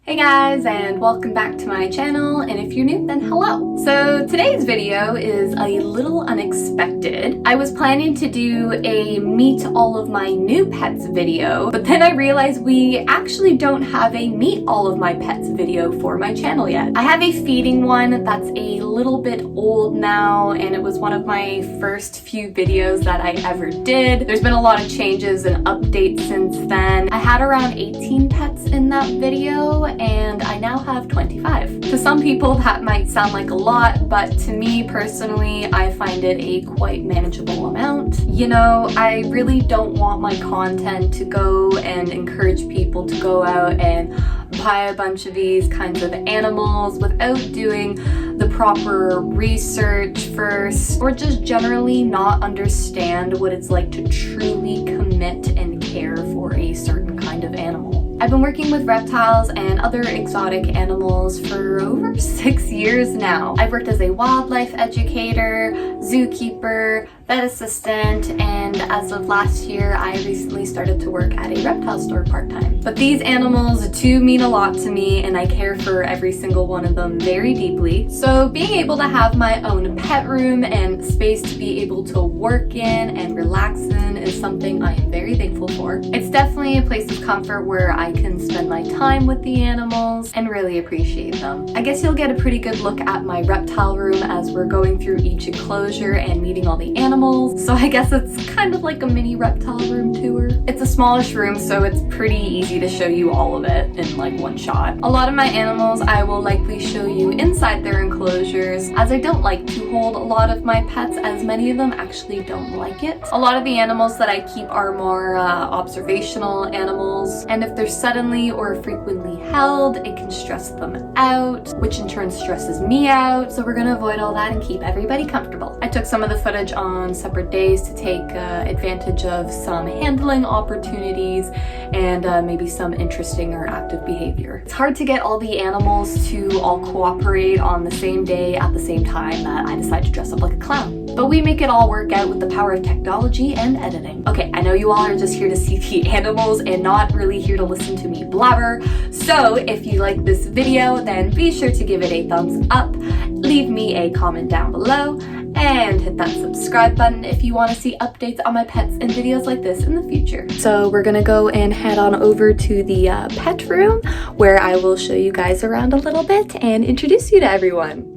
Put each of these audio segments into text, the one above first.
Hey guys, and welcome back to my channel, and if you're new, then hello. So today's video is a little unexpected. I was planning to do a meet all of my new pets video, but then I realized we actually don't have a meet all of my pets video for my channel yet. I have a feeding one that's a little bit old now, and it was one of my first few videos that I ever did. There's been a lot of changes and updates since then. I had around 18 pets in that video, and I now have 25. To some people that might sound like a lot, but to me personally, I find it a quite manageable amount. You know, I really don't want my content to go and encourage people to go out and buy a bunch of these kinds of animals without doing the proper research first, or just generally not understand what it's like to truly commit and care for a certain kind of animal. I've been working with reptiles and other exotic animals for over 6 years now. I've worked as a wildlife educator, zookeeper, vet assistant, and as of last year, I recently started to work at a reptile store part-time. But these animals do mean a lot to me, and I care for every single one of them very deeply. So being able to have my own pet room and space to be able to work in and relax in is something I am very thankful for. It's definitely a place of comfort where I can spend my time with the animals and really appreciate them. I guess you'll get a pretty good look at my reptile room as we're going through each enclosure and meeting all the animals. So I guess it's kind of like a mini reptile room tour. It's a smallish room, so it's pretty easy to show you all of it in like one shot. A lot of my animals I will likely show you inside their enclosures, as I don't like to hold a lot of my pets, as many of them actually don't like it. A lot of the animals that I keep are more observational animals, and if they're suddenly or frequently held, it can stress them out, which in turn stresses me out. So we're gonna avoid all that and keep everybody comfortable. I took some of the footage on separate days to take advantage of some handling opportunities and maybe some interesting or active behavior. It's hard to get all the animals to all cooperate on the same day at the same time that I decide to dress up like a clown. But we make it all work out with the power of technology and editing. Okay, I know you all are just here to see the animals and not really here to listen to me blabber. So if you like this video, then be sure to give it a thumbs up, leave me a comment down below, and hit that subscribe button if you want to see updates on my pets and videos like this in the future. So we're gonna go and head on over to the pet room, where I will show you guys around a little bit and introduce you to everyone.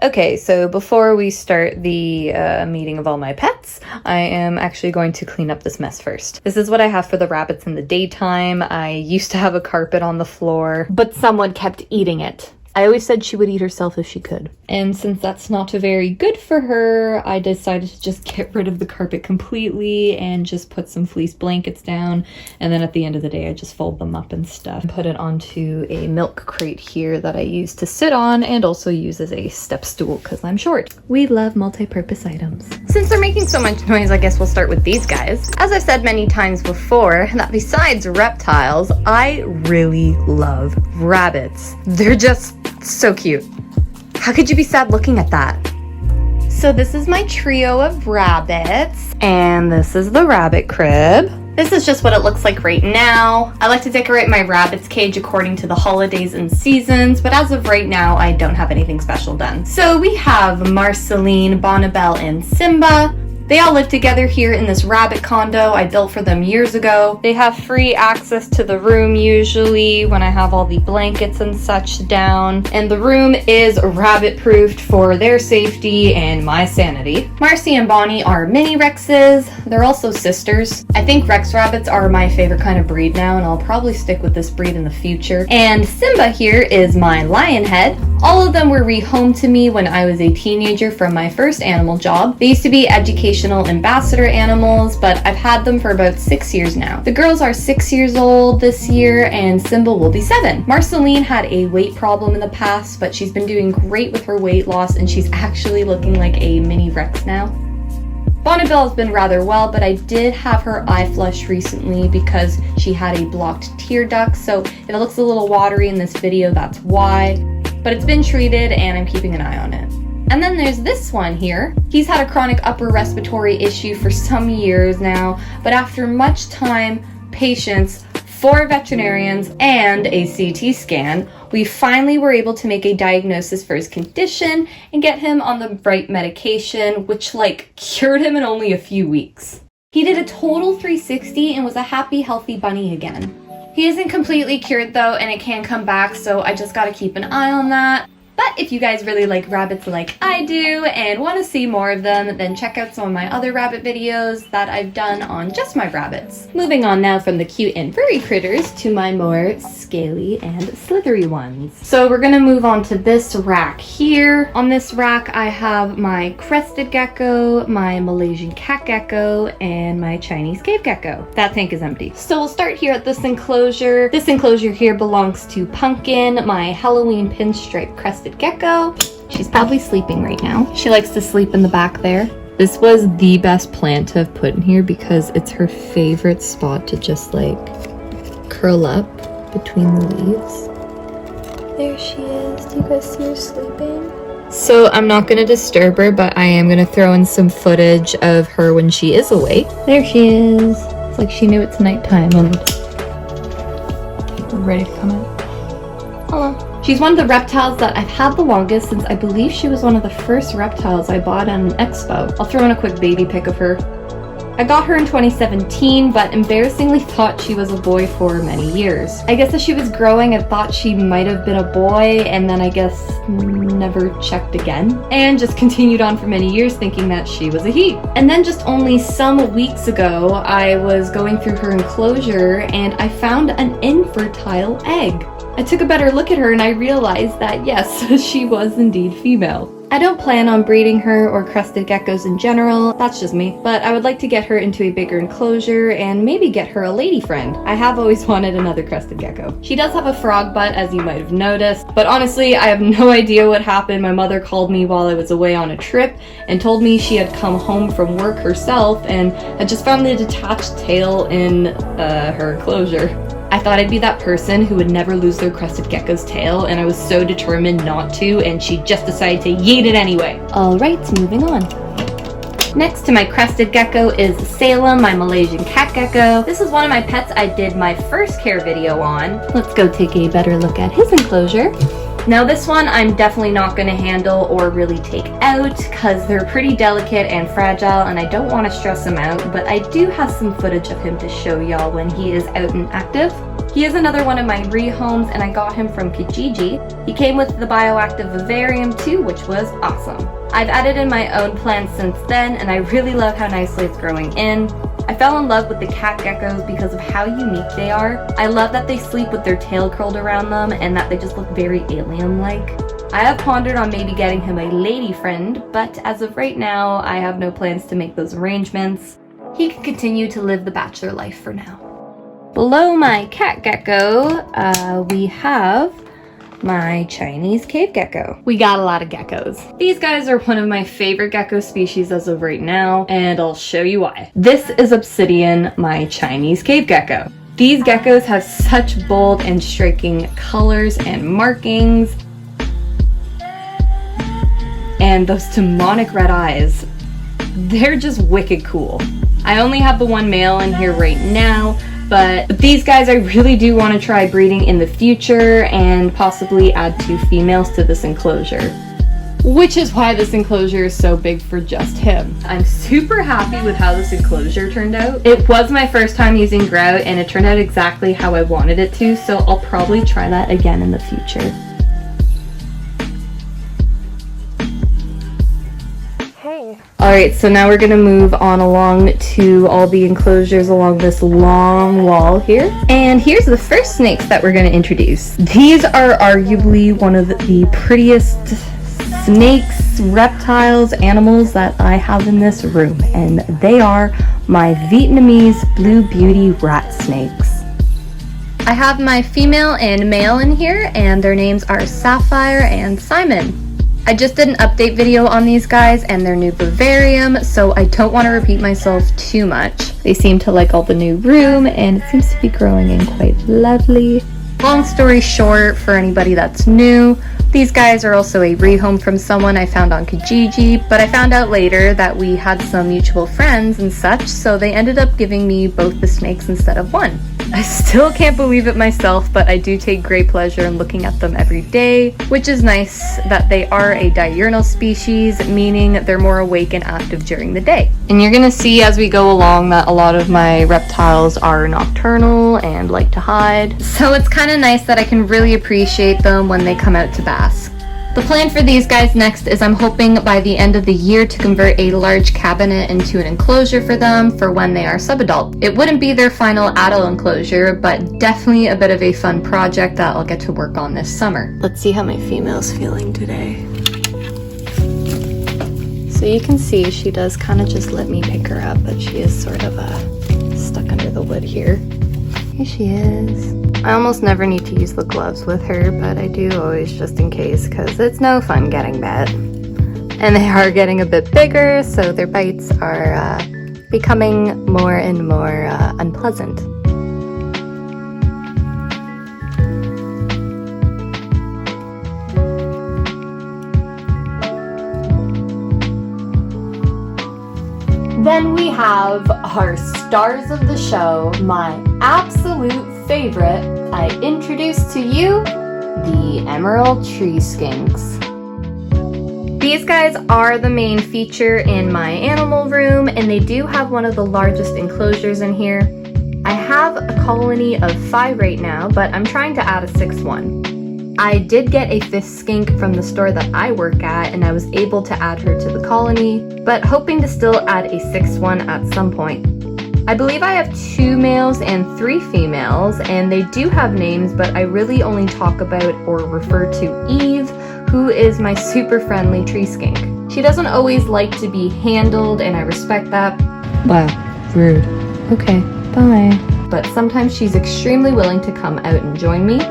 Okay, so before we start the meeting of all my pets, I am actually going to clean up this mess first. This is what I have for the rabbits in the daytime. I used to have a carpet on the floor, but someone kept eating it. I always said she would eat herself if she could. And since that's not very good for her, I decided to just get rid of the carpet completely and just put some fleece blankets down. And then at the end of the day, I just fold them up and stuff. And put it onto a milk crate here that I use to sit on and also use as a step stool because I'm short. We love multi-purpose items. Since they're making so much noise, I guess we'll start with these guys. As I've said many times before, that besides reptiles, I really love rabbits. They're just so cute. How could you be sad looking at that? So this is my trio of rabbits, and this is the rabbit crib. This is just what it looks like right now. I like to decorate my rabbit's cage according to the holidays and seasons, but as of right now, I don't have anything special done. So we have Marceline, Bonnibel, and Simba. They all live together here in this rabbit condo I built for them years ago. They have free access to the room usually when I have all the blankets and such down. And the room is rabbit proofed for their safety and my sanity. Marcy and Bonnie are mini Rexes. They're also sisters. I think Rex rabbits are my favorite kind of breed now, and I'll probably stick with this breed in the future. And Simba here is my lion head. All of them were rehomed to me when I was a teenager from my first animal job. They used to be educational ambassador animals, but I've had them for about 6 years now. The girls are 6 years old this year, and Symbol will be 7. Marceline had a weight problem in the past, but she's been doing great with her weight loss, and she's actually looking like a mini Rex now. Bonnibel has been rather well, but I did have her eye flushed recently because she had a blocked tear duct, so if it looks a little watery in this video, that's why. But it's been treated and I'm keeping an eye on it. And then there's this one here. He's had a chronic upper respiratory issue for some years now, but after much time, patience, 4 veterinarians, and a CT scan, we finally were able to make a diagnosis for his condition and get him on the right medication, which cured him in only a few weeks. He did a total 360 and was a happy, healthy bunny again. He isn't completely cured though, and it can come back, so I just gotta keep an eye on that. But if you guys really like rabbits like I do and want to see more of them, then check out some of my other rabbit videos that I've done on just my rabbits. Moving on now from the cute and furry critters to my more scaly and slithery ones. So we're gonna move on to this rack here. On this rack I have my crested gecko, my Malaysian cat gecko, and my Chinese cave gecko. That tank is empty. So we'll start here at this enclosure. This enclosure here belongs to Pumpkin, my Halloween pinstripe crested gecko. She's probably sleeping right now. She likes to sleep in the back there. This was the best plant to have put in here because it's her favorite spot to just curl up between the leaves. There she is. Do you guys see her sleeping? So I'm not going to disturb her, but I am going to throw in some footage of her when she is awake. There she is. It's like she knew it's nighttime and we're ready to come out. Hello. She's one of the reptiles that I've had the longest since I believe she was one of the first reptiles I bought at an expo. I'll throw in a quick baby pic of her. I got her in 2017, but embarrassingly thought she was a boy for many years. I guess as she was growing, I thought she might have been a boy, and then I guess never checked again. And just continued on for many years thinking that she was a he. And then just only some weeks ago, I was going through her enclosure and I found an infertile egg. I took a better look at her and I realized that yes, she was indeed female. I don't plan on breeding her or crested geckos in general, that's just me, but I would like to get her into a bigger enclosure and maybe get her a lady friend. I have always wanted another crested gecko. She does have a frog butt, as you might have noticed, but honestly, I have no idea what happened. My mother called me while I was away on a trip and told me she had come home from work herself and had just found the detached tail in her enclosure. I thought I'd be that person who would never lose their crested gecko's tail, and I was so determined not to, and she just decided to yeet it anyway. Alright, moving on. Next to my crested gecko is Salem, my Malaysian cat gecko. This is one of my pets I did my first care video on. Let's go take a better look at his enclosure. Now this one I'm definitely not going to handle or really take out because they're pretty delicate and fragile and I don't want to stress him out, but I do have some footage of him to show y'all when he is out and active. He is another one of my rehomes and I got him from Kijiji. He came with the bioactive vivarium too, which was awesome. I've added in my own plants since then and I really love how nicely it's growing in. I fell in love with the cat geckos because of how unique they are. I love that they sleep with their tail curled around them and that they just look very alien-like. I have pondered on maybe getting him a lady friend, but as of right now, I have no plans to make those arrangements. He can continue to live the bachelor life for now. Below my cat gecko, we have my Chinese cave gecko. We got a lot of geckos. These guys are one of my favorite gecko species as of right now, and I'll show you why. This is Obsidian, my Chinese cave gecko. These geckos have such bold and striking colors and markings. And those demonic red eyes, they're just wicked cool. I only have the one male in here right now, but these guys I really do want to try breeding in the future and possibly add 2 females to this enclosure. Which is why this enclosure is so big for just him. I'm super happy with how this enclosure turned out. It was my first time using grout and it turned out exactly how I wanted it to, so I'll probably try that again in the future. Hey, doing? Alright, so now we're gonna move on along to all the enclosures along this long wall here. And here's the first snakes that we're gonna introduce. These are arguably one of the prettiest snakes, reptiles, animals that I have in this room. And they are my Vietnamese Blue Beauty rat snakes. I have my female and male in here, and their names are Sapphire and Simon. I just did an update video on these guys and their new vivarium, so I don't want to repeat myself too much. They seem to like all the new room, and it seems to be growing in quite lovely. Long story short, for anybody that's new, these guys are also a rehome from someone I found on Kijiji, but I found out later that we had some mutual friends and such, so they ended up giving me both the snakes instead of one. I still can't believe it myself, but I do take great pleasure in looking at them every day, which is nice that they are a diurnal species, meaning they're more awake and active during the day. And you're gonna see as we go along that a lot of my reptiles are nocturnal and like to hide. So it's kind of nice that I can really appreciate them when they come out to bask. The plan for these guys next is I'm hoping by the end of the year to convert a large cabinet into an enclosure for them for when they are subadult. It wouldn't be their final adult enclosure, but definitely a bit of a fun project that I'll get to work on this summer. Let's see how my female's feeling today. So you can see she does kind of just let me pick her up, but she is sort of stuck under the wood here. Here she is. I almost never need to use the gloves with her, but I do always just in case, because it's no fun getting bit. And they are getting a bit bigger, so their bites are becoming more and more unpleasant. Then we have our stars of the show, my absolute favorite. I introduce to you the emerald tree skinks. These guys are the main feature in my animal room, and they do have one of the largest enclosures in here. I have a colony of 5 right now, but I'm trying to add a 6th one. I did get a 5th skink from the store that I work at, and I was able to add her to the colony, but hoping to still add a 6th one at some point. I believe I have 2 males and 3 females, and they do have names, but I really only talk about or refer to Eve, who is my super friendly tree skink. She doesn't always like to be handled, and I respect that. Wow, rude. Okay, bye. But sometimes she's extremely willing to come out and join me.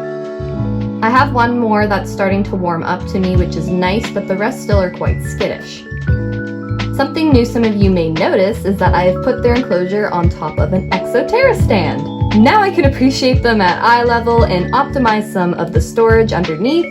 I have one more that's starting to warm up to me, which is nice, but the rest still are quite skittish. Something new some of you may notice is that I have put their enclosure on top of an Exoterra stand. Now I can appreciate them at eye level and optimize some of the storage underneath.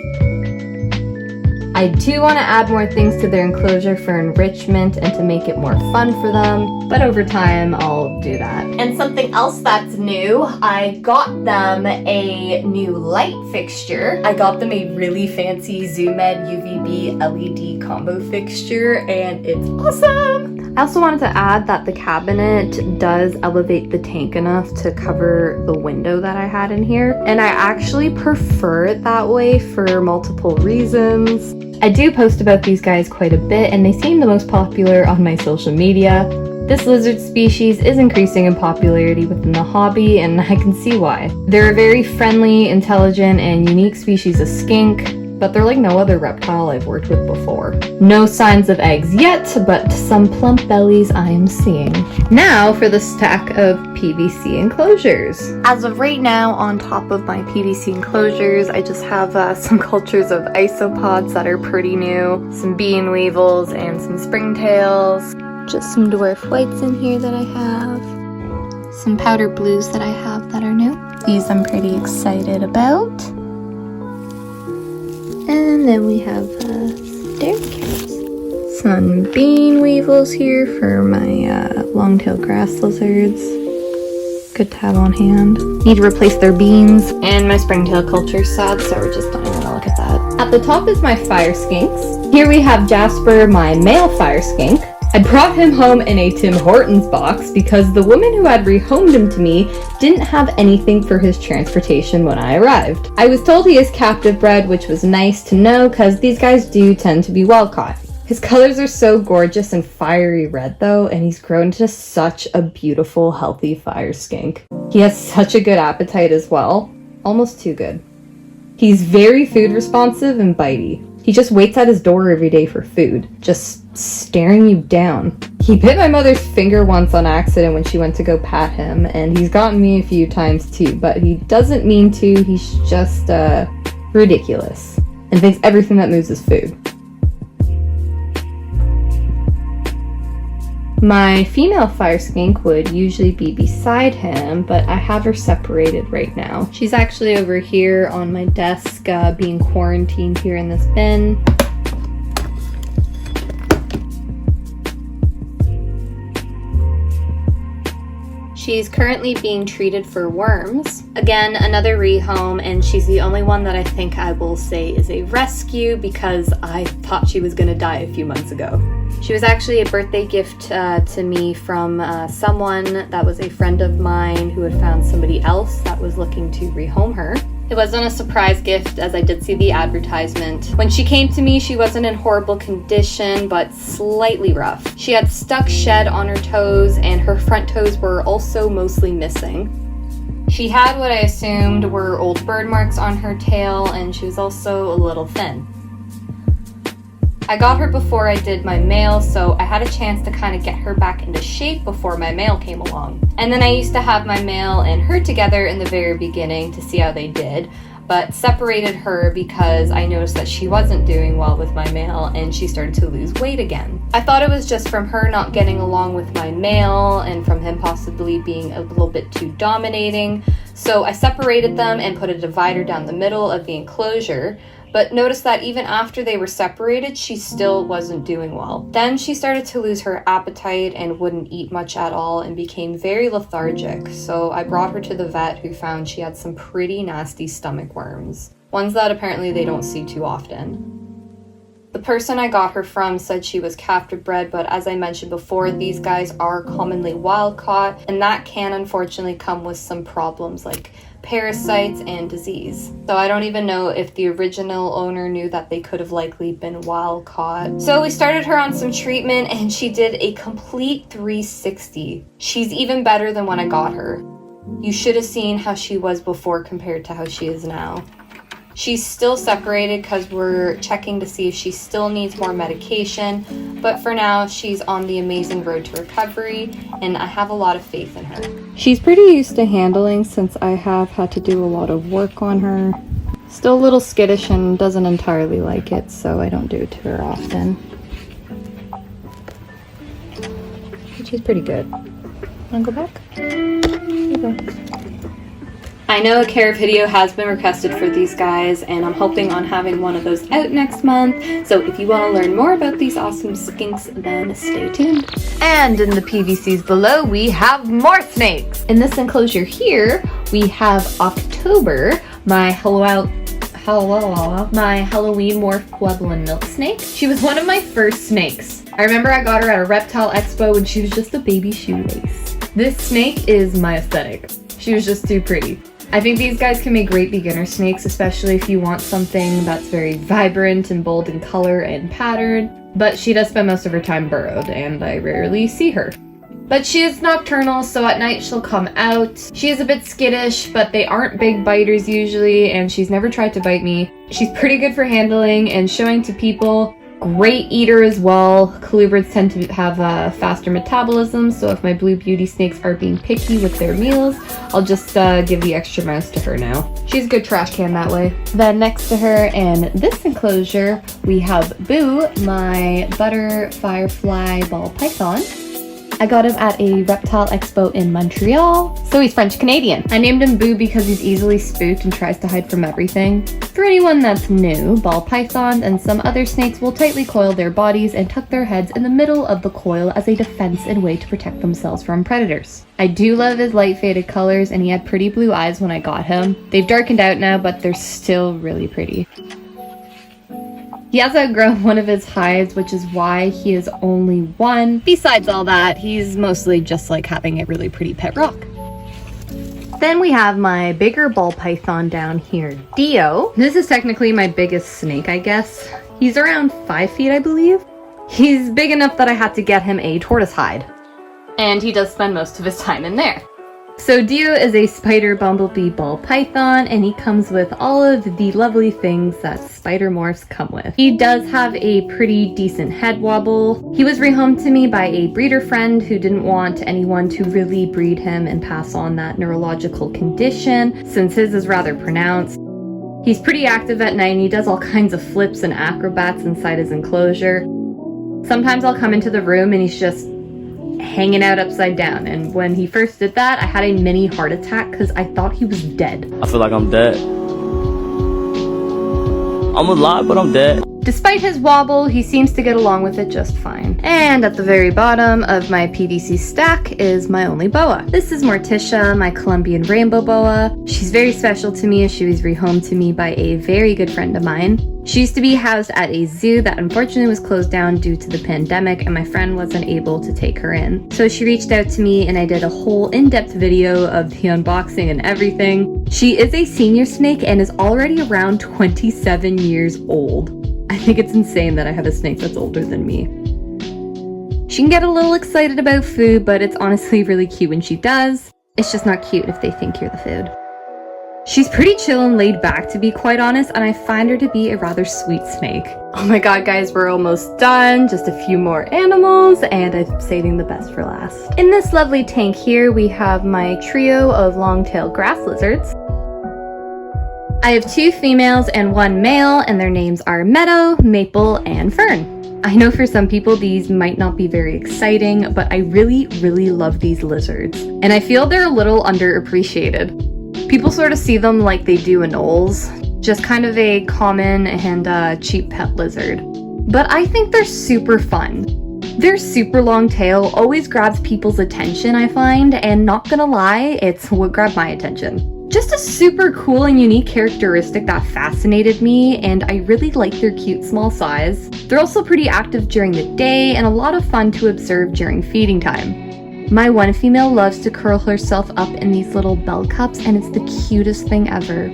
I do want to add more things to their enclosure for enrichment and to make it more fun for them, but over time I'll do that. And something else that's new, I got them a new light fixture. I got them a really fancy ZoomEd UVB LED combo fixture, and it's awesome! I also wanted to add that the cabinet does elevate the tank enough to cover the window that I had in here, and I actually prefer it that way for multiple reasons. I do post about these guys quite a bit, and they seem the most popular on my social media. This lizard species is increasing in popularity within the hobby, and I can see why. They're a very friendly, intelligent, and unique species of skink, but they're like no other reptile I've worked with before. No signs of eggs yet, but some plump bellies I am seeing. Now for the stack of PVC enclosures. As of right now, on top of my PVC enclosures, I just have some cultures of isopods that are pretty new, some bean weevils, and some springtails. Just some dwarf whites in here that I have. Some powder blues that I have that are new. These I'm pretty excited about. And then we have staircase. Some bean weevils here for my long-tailed grass lizards. Good to have on hand. Need to replace their beans. And my springtail culture's sad, so we're just not gonna look at that. At the top is my fire skinks. Here we have Jasper, my male fire skink. I brought him home in a Tim Hortons box because the woman who had rehomed him to me didn't have anything for his transportation when I arrived. I was told he is captive bred, which was nice to know because these guys do tend to be wild caught. His colors are so gorgeous and fiery red though, and he's grown to such a beautiful, healthy fire skink. He has such a good appetite as well, almost too good. He's very food responsive and bitey. He just waits at his door every day for food, just staring you down. He bit my mother's finger once on accident when she went to go pat him, and he's gotten me a few times too, but he doesn't mean to. He's just ridiculous and thinks everything that moves is food. My female fire skink would usually be beside him, but I have her separated right now. She's actually over here on my desk, being quarantined here in this bin. She's currently being treated for worms. Again, another rehome, and she's the only one that I think I will say is a rescue because I thought she was gonna die a few months ago. She was actually a birthday gift to me from someone that was a friend of mine who had found somebody else that was looking to rehome her. It wasn't a surprise gift, as I did see the advertisement. When she came to me, she wasn't in horrible condition, but slightly rough. She had stuck shed on her toes, and her front toes were also mostly missing. She had what I assumed were old bird marks on her tail, and she was also a little thin. I got her before I did my mail, so I had a chance to kind of get her back into shape before my mail came along. And then I used to have my mail and her together in the very beginning to see how they did, but separated her because I noticed that she wasn't doing well with my mail and she started to lose weight again. I thought it was just from her not getting along with my mail and from him possibly being a little bit too dominating, so I separated them and put a divider down the middle of the enclosure. But noticed that even after they were separated, she still wasn't doing well. Then she started to lose her appetite and wouldn't eat much at all and became very lethargic. So I brought her to the vet, who found she had some pretty nasty stomach worms. Ones that apparently they don't see too often. The person I got her from said she was captive bred, but as I mentioned before, these guys are commonly wild caught, and that can unfortunately come with some problems like parasites and disease. So I don't even know if the original owner knew that they could have likely been wild caught. So we started her on some treatment and she did a complete 360. She's even better than when I got her. You should have seen how she was before compared to how she is now. She's still separated because we're checking to see if she still needs more medication, but for now she's on the amazing road to recovery and I have a lot of faith in her. She's pretty used to handling since I have had to do a lot of work on her. Still a little skittish and doesn't entirely like it, so I don't do it to her often. But she's pretty good. Wanna go back? You go. I know a care video has been requested for these guys, and I'm hoping on having one of those out next month. So if you want to learn more about these awesome skinks, then stay tuned. And in the PVCs below, we have more snakes. In this enclosure here, we have October, my Halloween morph Pueblan milk snake. She was one of my first snakes. I remember I got her at a reptile expo when she was just a baby shoelace. This snake is my aesthetic. She was just too pretty. I think these guys can make great beginner snakes, especially if you want something that's very vibrant and bold in color and pattern, but she does spend most of her time burrowed, and I rarely see her. But she is nocturnal, so at night she'll come out. She is a bit skittish, but they aren't big biters usually, and she's never tried to bite me. She's pretty good for handling and showing to people. Great eater as well. Colubrids tend to have a faster metabolism, so if my blue beauty snakes are being picky with their meals, I'll just give the extra mouse to her now. She's a good trash can that way. Then next to her in this enclosure, we have Boo, my butter firefly ball python. I got him at a reptile expo in Montreal, so he's French-Canadian. I named him Boo because he's easily spooked and tries to hide from everything. For anyone that's new, ball pythons and some other snakes will tightly coil their bodies and tuck their heads in the middle of the coil as a defense and way to protect themselves from predators. I do love his light faded colors, and he had pretty blue eyes when I got him. They've darkened out now, but they're still really pretty. He has outgrown one of his hides, which is why he is only one. Besides all that, he's mostly just like having a really pretty pet rock. Then we have my bigger ball python down here, Dio. This is technically my biggest snake, I guess. He's around 5 feet, I believe. He's big enough that I had to get him a tortoise hide. And he does spend most of his time in there. So Dio is a spider bumblebee ball python, and he comes with all of the lovely things that spider morphs come with. He does have a pretty decent head wobble. He was rehomed to me by a breeder friend who didn't want anyone to really breed him and pass on that neurological condition, since his is rather pronounced. He's pretty active at night, and he does all kinds of flips and acrobats inside his enclosure. Sometimes I'll come into the room and he's just hanging out upside down, and when he first did that, I had a mini heart attack because I thought he was dead. I feel like I'm dead. I'm alive, but I'm dead. Despite his wobble, he seems to get along with it just fine. And at the very bottom of my PVC stack is my only boa. This is Morticia, my Colombian rainbow boa. She's very special to me as she was rehomed to me by a very good friend of mine. She used to be housed at a zoo that unfortunately was closed down due to the pandemic, and my friend wasn't able to take her in. So she reached out to me and I did a whole in-depth video of the unboxing and everything. She is a senior snake and is already around 27 years old. I think it's insane that I have a snake that's older than me. She can get a little excited about food, but it's honestly really cute when she does. It's just not cute if they think you're the food. She's pretty chill and laid back, to be quite honest, and I find her to be a rather sweet snake. Oh my god, guys, we're almost done. Just a few more animals, and I'm saving the best for last. In this lovely tank here, we have my trio of long-tailed grass lizards. I have 2 females and 1 male, and their names are Meadow, Maple, and Fern. I know for some people these might not be very exciting, but I really, really love these lizards. And I feel they're a little underappreciated. People sort of see them like they do anoles, just kind of a common and cheap pet lizard. But I think they're super fun. Their super long tail always grabs people's attention, I find, and not gonna lie, it's what grabbed my attention. Just a super cool and unique characteristic that fascinated me, and I really like their cute small size. They're also pretty active during the day and a lot of fun to observe during feeding time. My one female loves to curl herself up in these little bell cups, and it's the cutest thing ever.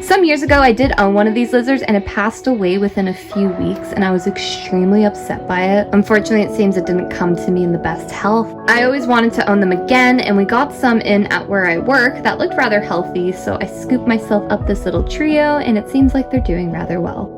Some years ago, I did own one of these lizards, and it passed away within a few weeks, and I was extremely upset by it. Unfortunately, it seems it didn't come to me in the best health. I always wanted to own them again, and we got some in at where I work that looked rather healthy, so I scooped myself up this little trio, and it seems like they're doing rather well.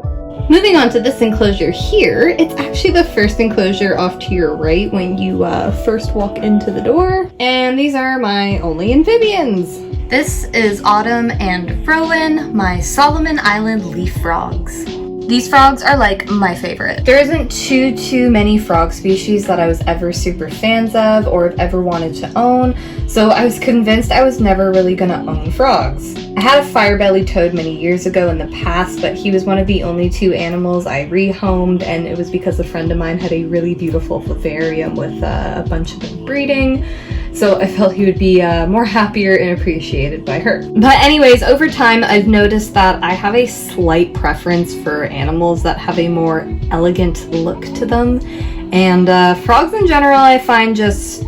Moving on to this enclosure here, it's actually the first enclosure off to your right when you first walk into the door. And these are my only amphibians. This is Autumn and Rowan, my Solomon Island leaf frogs. These frogs are like my favorite. There isn't too many frog species that I was ever super fans of or have ever wanted to own, so I was convinced I was never really gonna own frogs. I had a fire-bellied toad many years ago in the past, but he was one of the only 2 animals I rehomed, and it was because a friend of mine had a really beautiful vivarium with a bunch of them breeding. So I felt he would be more happier and appreciated by her. But anyways, over time, I've noticed that I have a slight preference for animals that have a more elegant look to them. And frogs in general, I find just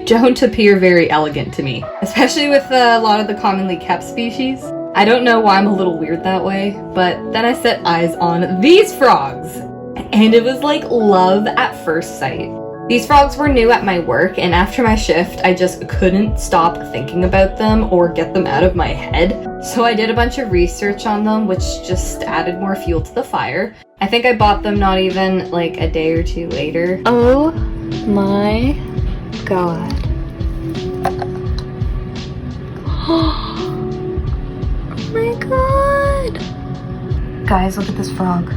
don't appear very elegant to me, especially with a lot of the commonly kept species. I don't know why I'm a little weird that way, but then I set eyes on these frogs, and it was like love at first sight. These frogs were new at my work, and after my shift, I just couldn't stop thinking about them or get them out of my head. So I did a bunch of research on them, which just added more fuel to the fire. I think I bought them not even like a day or 2 later. Oh my god. Oh my god. Guys, look at this frog.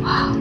Wow.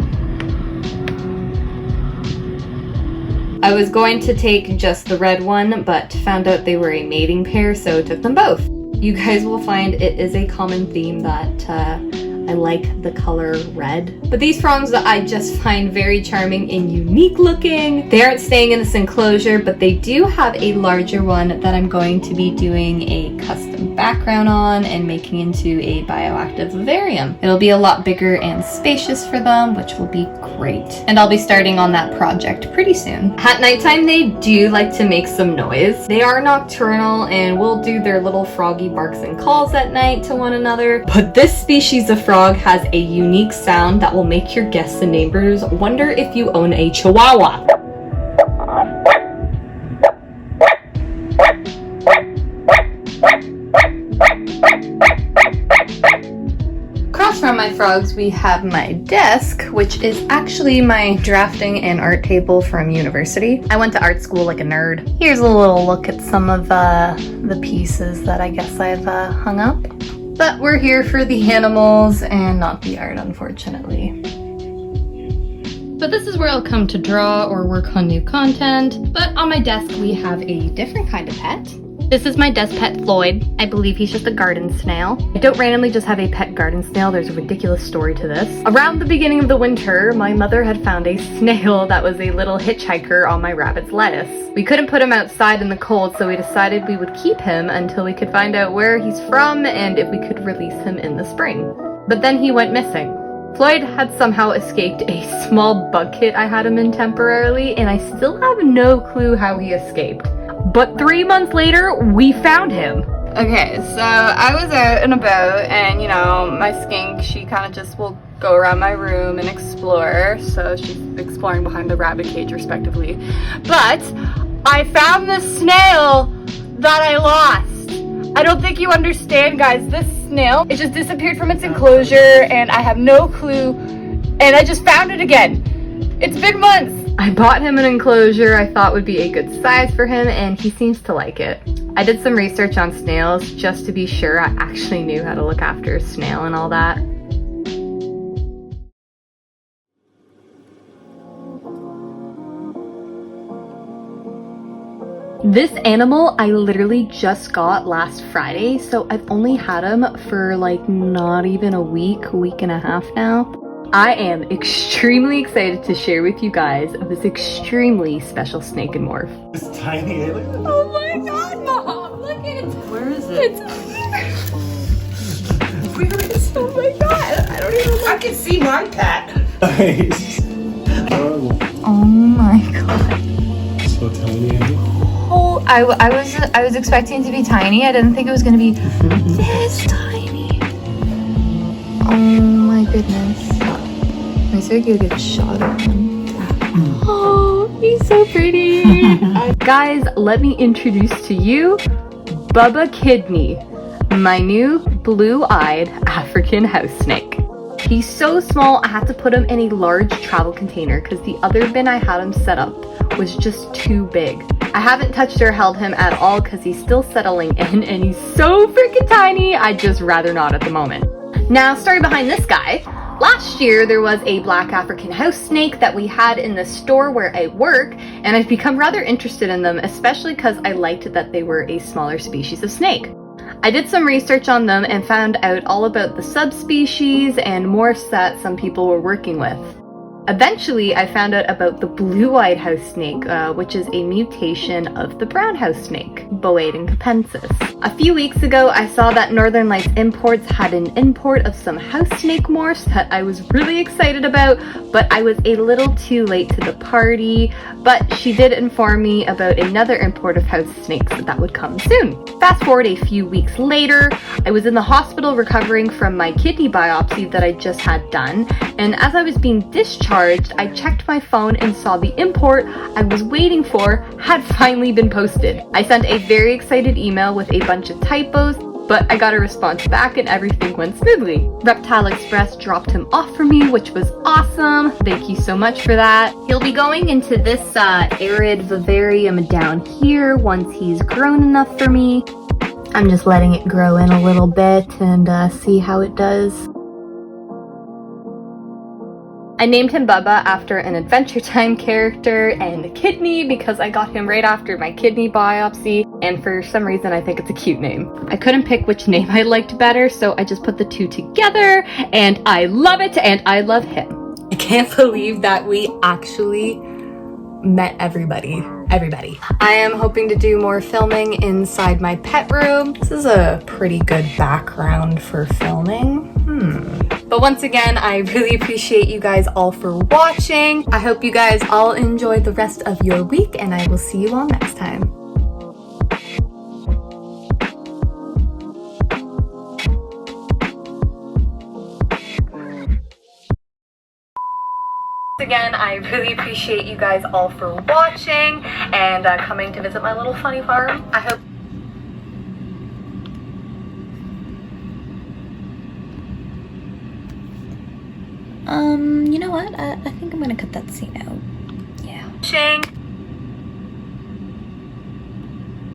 I was going to take just the red one, but found out they were a mating pair, so took them both. You guys will find it is a common theme that I like the color red. But these frogs that I just find very charming and unique looking. They aren't staying in this enclosure, but they do have a larger one that I'm going to be doing a custom background on and making into a bioactive vivarium. It'll be a lot bigger and spacious for them, which will be great. And I'll be starting on that project pretty soon. At nighttime, they do like to make some noise. They are nocturnal and will do their little froggy barks and calls at night to one another. But this species of frog has a unique sound that will make your guests and neighbors wonder if you own a chihuahua. Across from my frogs, we have my desk, which is actually my drafting and art table from university. I went to art school like a nerd. Here's a little look at some of the pieces that I guess I've hung up. But we're here for the animals and not the art, unfortunately. But this is where I'll come to draw or work on new content. But on my desk, we have a different kind of pet. This is my desk pet, Floyd. I believe he's just a garden snail. I don't randomly just have a pet garden snail. There's a ridiculous story to this. Around the beginning of the winter, my mother had found a snail that was a little hitchhiker on my rabbit's lettuce. We couldn't put him outside in the cold, so we decided we would keep him until we could find out where he's from and if we could release him in the spring. But then he went missing. Floyd had somehow escaped a small bug kit I had him in temporarily, and I still have no clue how he escaped. But 3 months later, we found him. Okay, so I was out and about, and you know, my skink, she kind of just will go around my room and explore. So she's exploring behind the rabbit cage, respectively. But I found the snail that I lost. I don't think you understand, guys. This snail, it just disappeared from its enclosure, and I have no clue. And I just found it again. It's been months. I bought him an enclosure I thought would be a good size for him, and he seems to like it. I did some research on snails just to be sure I actually knew how to look after a snail and all that. This animal I literally just got last Friday, so I've only had him for like not even a week and a half now. I am extremely excited to share with you guys this extremely special snake and morph. It's tiny. Oh my god, Mom! Look at it! Where is it? It's where is it? Oh my god! I don't even I can see my cat. Oh my god. So tiny. Oh, I was expecting it to be tiny. I didn't think it was gonna be this tiny. Oh my goodness. Let me see if I can get a shot of him. Oh, he's so pretty. Guys, let me introduce to you Bubba-Kidney, my new blue-eyed African house snake. He's so small, I had to put him in a large travel container because the other bin I had him set up was just too big. I haven't touched or held him at all because he's still settling in and he's so freaking tiny, I'd just rather not at the moment. Now, story behind this guy. Last year, there was a black African house snake that we had in the store where I work, and I've become rather interested in them, especially because I liked that they were a smaller species of snake. I did some research on them and found out all about the subspecies and morphs that some people were working with. Eventually, I found out about the blue-eyed house snake, which is a mutation of the brown house snake, Boeing capensis. A few weeks ago, I saw that Northern Lights Imports had an import of some house snake morphs that I was really excited about, but I was a little too late to the party. But she did inform me about another import of house snakes that would come soon. Fast forward a few weeks later, I was in the hospital recovering from my kidney biopsy that I just had done, and as I was being discharged, I checked my phone and saw the import I was waiting for had finally been posted. I sent a very excited email with a bunch of typos, but I got a response back and everything went smoothly. Reptile Express dropped him off for me, which was awesome. Thank you so much for that. He'll be going into this arid vivarium down here once he's grown enough for me. I'm just letting it grow in a little bit and see how it does. I named him Bubba after an Adventure Time character, and Kidney because I got him right after my kidney biopsy, and for some reason I think it's a cute name. I couldn't pick which name I liked better, so I just put the two together, and I love it, and I love him. I can't believe that we actually met everybody. I am hoping to do more filming inside my pet room. This is a pretty good background for filming. But once again, I really appreciate you guys all for watching. I hope you guys all enjoy the rest of your week, and I will see you all next time. Again, I really appreciate you guys all for watching and coming to visit my little funny farm. I hope you know what? I think I'm gonna cut that scene out. Yeah.